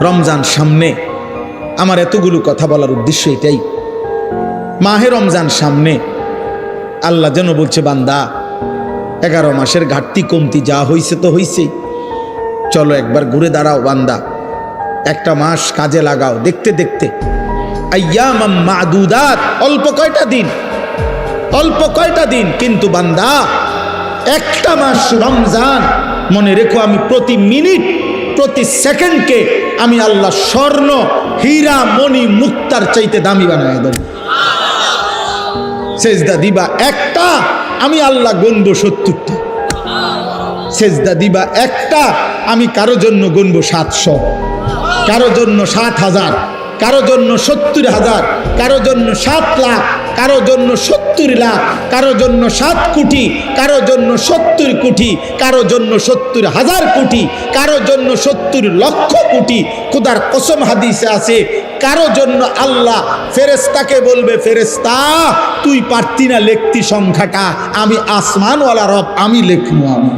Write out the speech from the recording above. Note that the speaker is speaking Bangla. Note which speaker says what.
Speaker 1: রমজান সামনে, আমার এতগুলো কথা বলার উদ্দেশ্য এটাই। মাহে রমজান সামনে, আল্লাহ যেন বলছে বান্দা 11 মাসের ঘাটতি কমতি যা হইছে তো হইছেই, চলো একবার ঘুরে দাঁড়াও বান্দা, একটা মাস কাজে লাগাও। দেখতে দেখতে আইয়ামাম মাদুদাত, অল্প কয়টা দিন, কিন্তু বান্দা একটা মাস রমজান, মনে রেখো আমি প্রতি মিনিট প্রতি সেকেন্ডকে আমি আল্লাহ স্বর্ণ হীরা মণি মুক্তার চাইতে দামি বানায় দেব। সেজদা দিবা একটা, আমি আল্লাহ গুনবো 70টা। সেজদা দিবা একটা, আমি কারো জন্য গুনবো 700, কারো জন্য 60,000, কারো জন্য 70,000, কারো জন্য 7 লাখ, কারো জন্য 70 লাখ, কারো জন্য 7 কোটি, কারো জন্য 70 কোটি, কারো জন্য 70,000 কোটি, কারো জন্য 70 লক্ষ কোটি। খোদার কসম হাদিসে আছে, কারো জন্য আল্লাহ ফেরেশতাকে বলবে, ফেরেশতা তুই পারতি না লিখতি সংখ্যাটা, আমি আসমানওয়ালা রব, আমি লিখবো। আমি